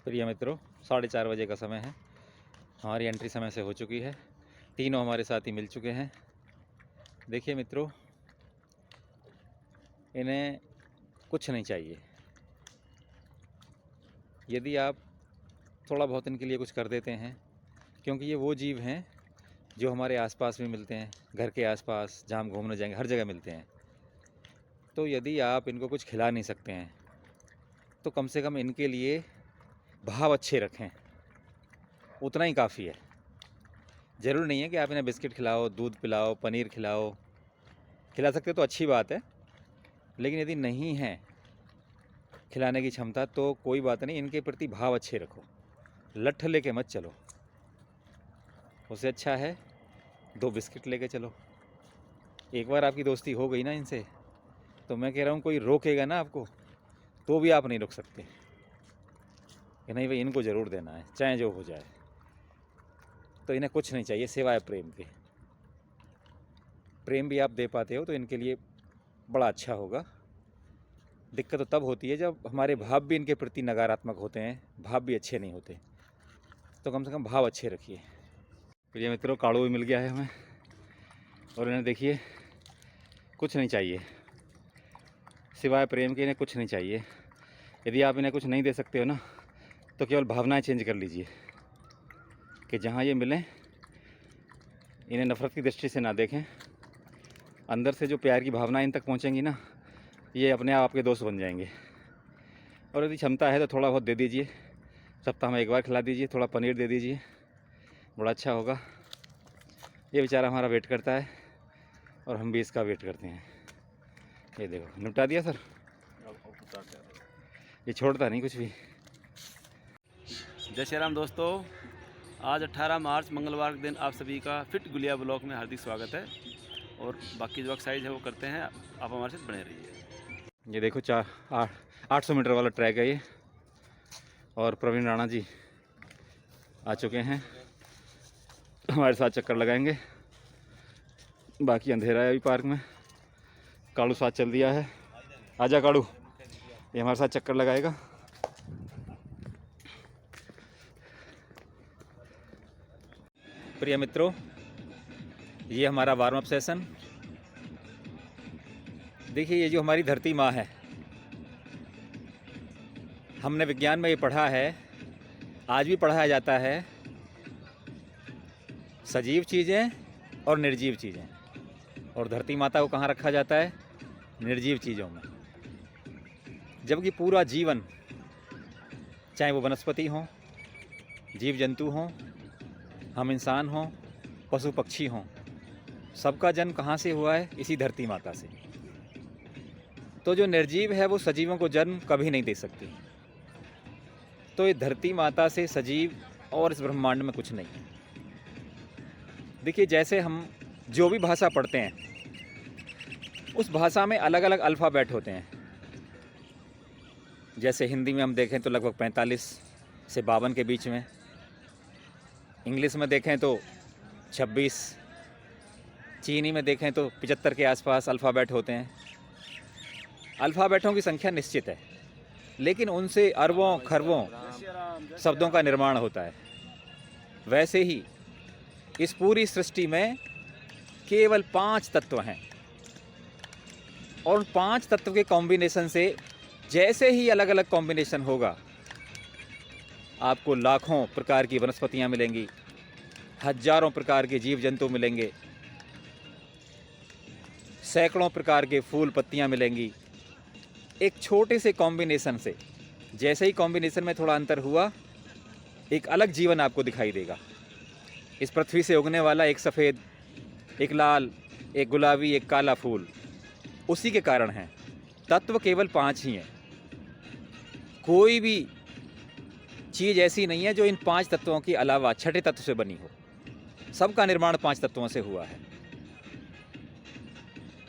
प्रिय मित्रों, 4:30 बजे का समय है। हमारी एंट्री समय से हो चुकी है। तीनों हमारे साथी मिल चुके हैं। देखिए मित्रों, इन्हें कुछ नहीं चाहिए। यदि आप थोड़ा बहुत इनके लिए कुछ कर देते हैं, क्योंकि ये वो जीव हैं जो हमारे आसपास भी मिलते हैं, घर के आसपास जहाँ हम घूमने जाएंगे हर जगह मिलते हैं। तो यदि आप इनको कुछ खिला नहीं सकते हैं तो कम से कम इनके लिए भाव अच्छे रखें, उतना ही काफ़ी है। ज़रूरी नहीं है कि आप इन्हें बिस्किट खिलाओ, दूध पिलाओ, पनीर खिलाओ। खिला सकते तो अच्छी बात है, लेकिन यदि नहीं है खिलाने की क्षमता तो कोई बात नहीं, इनके प्रति भाव अच्छे रखो। लठ लेके मत चलो, उससे अच्छा है 2 बिस्किट लेके चलो। एक बार आपकी दोस्ती हो गई ना इनसे, तो मैं कह रहा हूँ कोई रोकेगा ना आपको तो भी आप नहीं रुक सकते कि नहीं भाई इनको ज़रूर देना है, चाहे जो हो जाए। तो इन्हें कुछ नहीं चाहिए सिवाय प्रेम के। प्रेम भी आप दे पाते हो तो इनके लिए बड़ा अच्छा होगा। दिक्कत तो तब होती है जब हमारे भाव भी इनके प्रति नकारात्मक होते हैं, भाव भी अच्छे नहीं होते। तो कम से कम भाव अच्छे रखिए। प्रिय मित्रों, काड़ू भी मिल गया है हमें, और इन्हें देखिए कुछ नहीं चाहिए सिवाय प्रेम के। इन्हें कुछ नहीं चाहिए। यदि आप इन्हें कुछ नहीं दे सकते हो ना, तो केवल भावनाएं चेंज कर लीजिए कि जहाँ ये मिलें इन्हें नफ़रत की दृष्टि से ना देखें। अंदर से जो प्यार की भावनाएं इन तक पहुँचेंगी ना, ये अपने आप आपके दोस्त बन जाएंगे। और यदि क्षमता है तो थोड़ा बहुत दे दीजिए, सप्ताह में 1 बार खिला दीजिए, थोड़ा पनीर दे दीजिए, बड़ा अच्छा होगा। ये बेचारा हमारा वेट करता है और हम भी इसका वेट करते हैं। ये देखो, निपटा दिया सर। ये छोड़ता नहीं कुछ भी। जय श्री राम दोस्तों, आज 18 मार्च मंगलवार के दिन आप सभी का फिट गुलिया ब्लॉक में हार्दिक स्वागत है। और बाकी जो एक्सरसाइज है वो करते हैं, आप हमारे साथ बने रहिए। ये देखो 800 मीटर वाला ट्रैक है ये, और प्रवीण राणा जी आ चुके हैं, हमारे साथ चक्कर लगाएंगे। बाकी अंधेरा है अभी पार्क में। काड़ू साथ चल दिया है, आजा काड़ू, ये हमारे साथ चक्कर लगाएगा। प्रिय मित्रों, ये हमारा वार्म अप सेशन। देखिए, ये जो हमारी धरती माँ है, हमने विज्ञान में ये पढ़ा है, आज भी पढ़ाया जाता है, सजीव चीज़ें और निर्जीव चीज़ें। और धरती माता को कहाँ रखा जाता है? निर्जीव चीज़ों में। जबकि पूरा जीवन, चाहे वो वनस्पति हों, जीव जंतु हों, हम इंसान हों, पशु पक्षी हों, सबका जन्म कहाँ से हुआ है? इसी धरती माता से। तो जो निर्जीव है वो सजीवों को जन्म कभी नहीं दे सकती। तो ये धरती माता से सजीव और इस ब्रह्मांड में कुछ नहीं है। देखिए, जैसे हम जो भी भाषा पढ़ते हैं उस भाषा में अलग अलग अल्फ़ाबेट होते हैं। जैसे हिंदी में हम देखें तो लगभग 45 से 52 के बीच में, इंग्लिश में देखें तो 26, चीनी में देखें तो 75 के आसपास अल्फ़ाबेट होते हैं। अल्फ़ाबेटों की संख्या निश्चित है, लेकिन उनसे अरबों खरबों शब्दों का निर्माण होता है। वैसे ही इस पूरी सृष्टि में केवल 5 तत्व हैं, और 5 तत्व के कॉम्बिनेशन से जैसे ही अलग अलग कॉम्बिनेशन होगा, आपको लाखों प्रकार की वनस्पतियां मिलेंगी, हजारों प्रकार के जीव जंतु मिलेंगे, सैकड़ों प्रकार के फूल पत्तियां मिलेंगी। एक छोटे से कॉम्बिनेशन से, जैसे ही कॉम्बिनेशन में थोड़ा अंतर हुआ, एक अलग जीवन आपको दिखाई देगा। इस पृथ्वी से उगने वाला एक सफ़ेद, एक लाल, एक गुलाबी, एक काला फूल उसी के कारण है। तत्व केवल 5 ही हैं। कोई भी चीज़ ऐसी नहीं है जो इन 5 तत्वों के अलावा छठे तत्व से बनी हो। सबका निर्माण 5 तत्वों से हुआ है।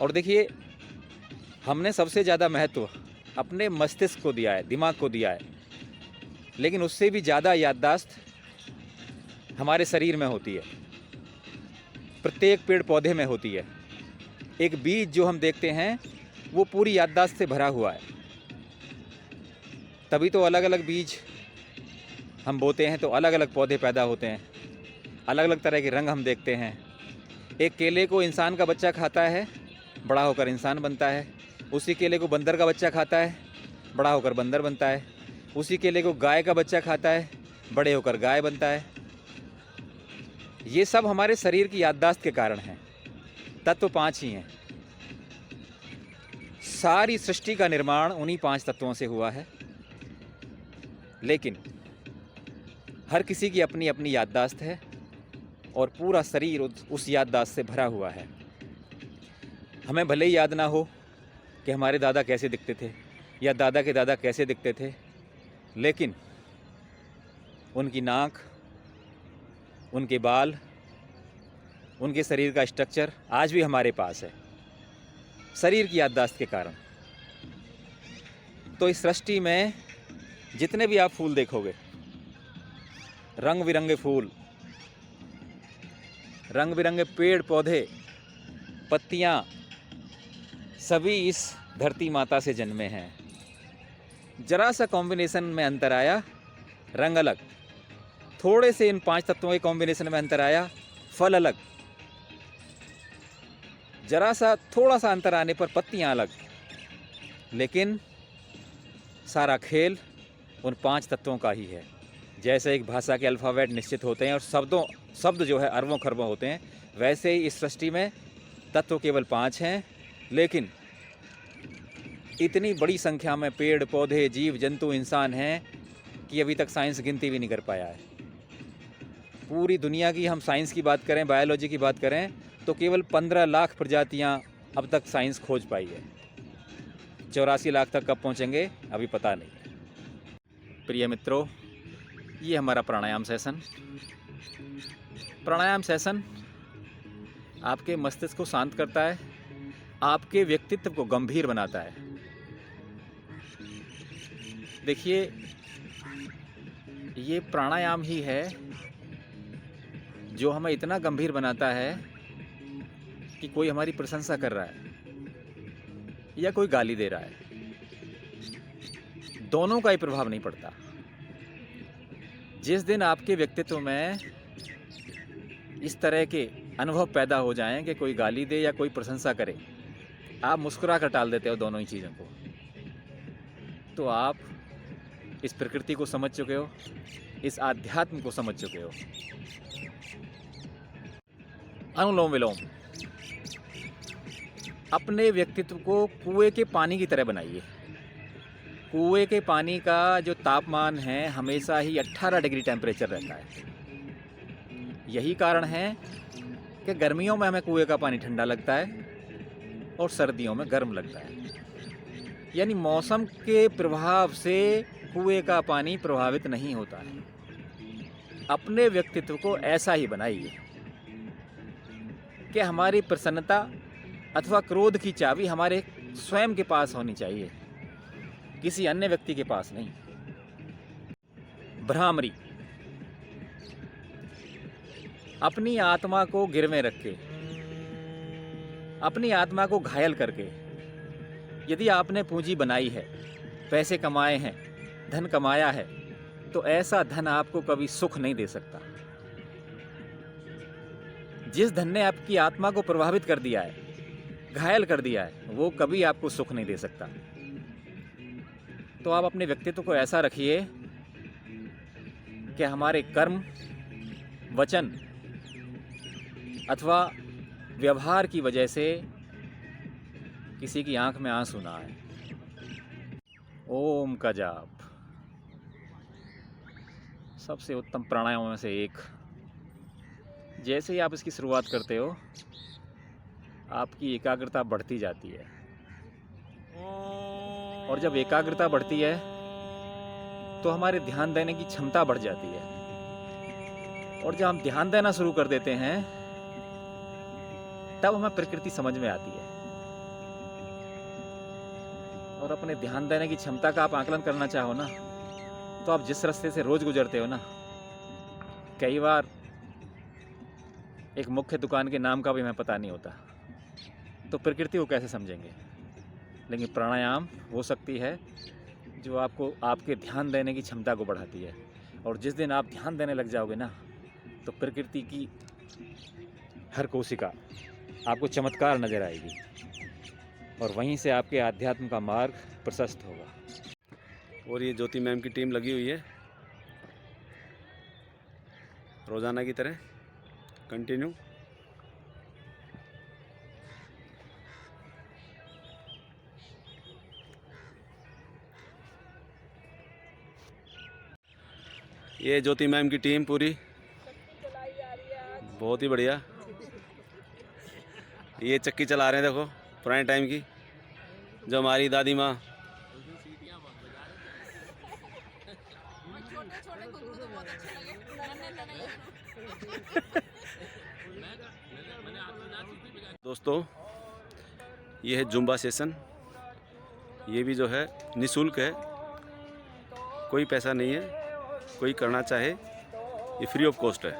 और देखिए, हमने सबसे ज़्यादा महत्व अपने मस्तिष्क को दिया है, दिमाग को दिया है, लेकिन उससे भी ज़्यादा याददाश्त हमारे शरीर में होती है, प्रत्येक पेड़ पौधे में होती है। एक बीज जो हम देखते हैं वो पूरी याददाश्त से भरा हुआ है। तभी तो अलग अलग बीज हम बोते हैं तो अलग अलग पौधे पैदा होते हैं, अलग अलग तरह के रंग हम देखते हैं। एक केले को इंसान का बच्चा खाता है, बड़ा होकर इंसान बनता है। उसी केले को बंदर का बच्चा खाता है, बड़ा होकर बंदर बनता है। उसी केले को गाय का बच्चा खाता है, बड़े होकर गाय बनता है। ये सब हमारे शरीर की याददाश्त के कारण हैं। तत्व 5 ही हैं। सारी सृष्टि का निर्माण उन्हीं 5 तत्वों से हुआ है। लेकिन हर किसी की अपनी अपनी याददाश्त है और पूरा शरीर उस याददाश्त से भरा हुआ है। हमें भले ही याद ना हो कि हमारे दादा कैसे दिखते थे या दादा के दादा कैसे दिखते थे, लेकिन उनकी नाक, उनके बाल, उनके शरीर का स्ट्रक्चर आज भी हमारे पास है, शरीर की याददाश्त के कारण। तो इस सृष्टि में जितने भी आप फूल देखोगे, रंग बिरंगे फूल, रंग बिरंगे पेड़ पौधे, पत्तियाँ, सभी इस धरती माता से जन्मे हैं। जरा सा कॉम्बिनेशन में अंतर आया, रंग अलग, थोड़े से इन 5 तत्वों के कॉम्बिनेशन में अंतर आया, फल अलग, जरा सा थोड़ा सा अंतर आने पर पत्तियां अलग, लेकिन सारा खेल उन 5 तत्वों का ही है। जैसे एक भाषा के अल्फ़ाबेट निश्चित होते हैं और शब्द जो है अरबों खरबों होते हैं, वैसे ही इस सृष्टि में तत्व केवल 5 हैं, लेकिन इतनी बड़ी संख्या में पेड़ पौधे, जीव जंतु, इंसान हैं कि अभी तक साइंस गिनती भी नहीं कर पाया है। पूरी दुनिया की हम साइंस की बात करें, बायोलॉजी की बात करें, तो केवल 15 लाख प्रजातियां अब तक साइंस खोज पाई है। 84 लाख तक कब पहुंचेंगे अभी पता नहीं। प्रिय मित्रों, ये हमारा प्राणायाम सेशन आपके मस्तिष्क को शांत करता है, आपके व्यक्तित्व को गंभीर बनाता है। देखिए, ये प्राणायाम ही है जो हमें इतना गंभीर बनाता है कि कोई हमारी प्रशंसा कर रहा है या कोई गाली दे रहा है, दोनों का ही प्रभाव नहीं पड़ता। जिस दिन आपके व्यक्तित्व में इस तरह के अनुभव पैदा हो जाएं कि कोई गाली दे या कोई प्रशंसा करे, आप मुस्कुरा कर टाल देते हो दोनों ही चीज़ों को, तो आप इस प्रकृति को समझ चुके हो, इस आध्यात्म को समझ चुके हो। अनुलोम विलोम, अपने व्यक्तित्व को कुएं के पानी की तरह बनाइए। कुएं के पानी का जो तापमान है हमेशा ही 18 डिग्री टेम्परेचर रहता है। यही कारण है कि गर्मियों में हमें कुएं का पानी ठंडा लगता है और सर्दियों में गर्म लगता है। यानी मौसम के प्रभाव से कुएं का पानी प्रभावित नहीं होता है। अपने व्यक्तित्व को ऐसा ही बनाइए कि हमारी प्रसन्नता अथवा क्रोध की चाबी हमारे स्वयं के पास होनी चाहिए, किसी अन्य व्यक्ति के पास नहीं। भ्रामरी, अपनी आत्मा को गिरवे रख के, अपनी आत्मा को घायल करके, यदि आपने पूंजी बनाई है, पैसे कमाए हैं, धन कमाया है, तो ऐसा धन आपको कभी सुख नहीं दे सकता। जिस धन ने आपकी आत्मा को प्रभावित कर दिया है, घायल कर दिया है, वो कभी आपको सुख नहीं दे सकता। तो आप अपने व्यक्तित्व को ऐसा रखिए कि हमारे कर्म, वचन अथवा व्यवहार की वजह से किसी की आंख में आंसू ना आए। ओम का जाप सबसे उत्तम प्राणायामों में से एक। जैसे ही आप इसकी शुरुआत करते हो, आपकी एकाग्रता बढ़ती जाती है, और जब एकाग्रता बढ़ती है तो हमारे ध्यान देने की क्षमता बढ़ जाती है, और जब हम ध्यान देना शुरू कर देते हैं तब हमें प्रकृति समझ में आती है। और अपने ध्यान देने की क्षमता का आप आकलन करना चाहो ना, तो आप जिस रास्ते से रोज गुजरते हो ना, कई बार एक मुख्य दुकान के नाम का भी हमें पता नहीं होता, तो प्रकृति को कैसे समझेंगे। लेकिन प्राणायाम वो शक्ति है जो आपको आपके ध्यान देने की क्षमता को बढ़ाती है, और जिस दिन आप ध्यान देने लग जाओगे ना, तो प्रकृति की हर कोशिका आपको चमत्कार नज़र आएगी और वहीं से आपके आध्यात्म का मार्ग प्रशस्त होगा। और ये ज्योति मैम की टीम लगी हुई है रोज़ाना की तरह कंटिन्यू। ये ज्योति मैम की टीम पूरी बहुत ही बढ़िया। ये चक्की चला रहे हैं, देखो पुराने टाइम की, जो हमारी दादी माँ दोस्तों, ये है जुम्बा सेशन। ये भी जो है निःशुल्क है, कोई पैसा नहीं है, कोई करना चाहे ये फ्री ऑफ कॉस्ट है।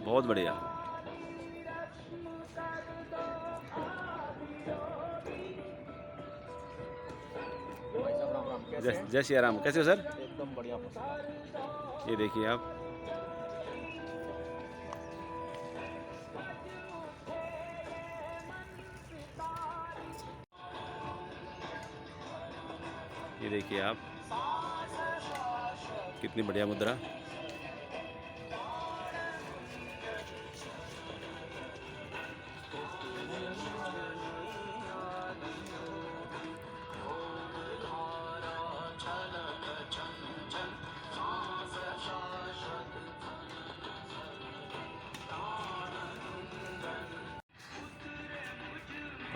बहुत बढ़िया। जय श्री राम। कैसे हो सर? एकदम बढ़िया। ये देखिए आप, ये देखिए आप, कितनी बढ़िया मुद्रा।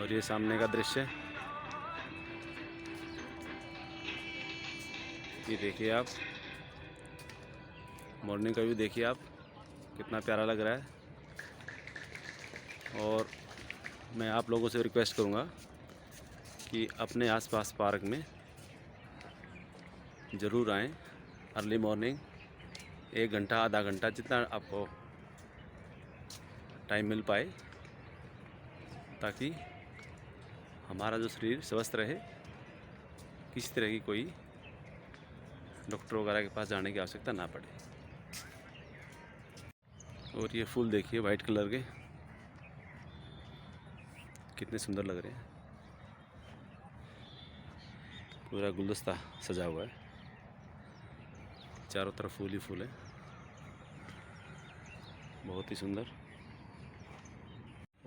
और ये सामने का दृश्य, ये देखिए आप, मॉर्निंग का व्यू देखिए आप, कितना प्यारा लग रहा है। और मैं आप लोगों से रिक्वेस्ट करूंगा कि अपने आसपास पार्क में ज़रूर आएं अर्ली मॉर्निंग, 1 घंटा आधा घंटा जितना आपको टाइम मिल पाए, ताकि हमारा जो शरीर स्वस्थ रहे, किसी तरह की कोई डॉक्टर वगैरह के पास जाने की आवश्यकता ना पड़े। और ये फूल देखिए वाइट कलर के, कितने सुंदर लग रहे हैं। पूरा गुलदस्ता सजा हुआ है, चारों तरफ फूल ही फूल है, बहुत ही सुंदर।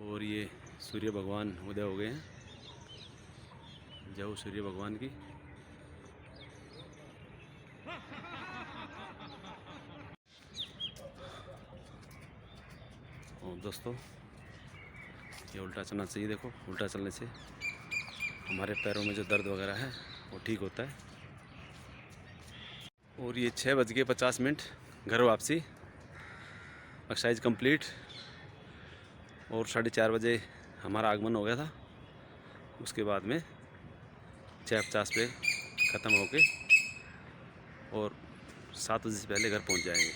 और ये सूर्य भगवान उदय हो गए हैं, जय हो सूर्य भगवान की। और दोस्तों, ये उल्टा चलना चाहिए। देखो, उल्टा चलने से हमारे पैरों में जो दर्द वगैरह है वो ठीक होता है। और ये 6:50 घर वापसी, एक्सरसाइज कंप्लीट। और 4:30 बजे हमारा आगमन हो गया था। उसके बाद में 6:50 पे ख़त्म होके और 7 बजे से पहले घर पहुंच जाएंगे।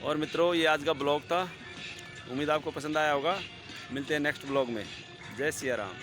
और मित्रों, ये आज का ब्लॉग था, उम्मीद आपको पसंद आया होगा। मिलते हैं नेक्स्ट ब्लॉग में। जय सिया राम।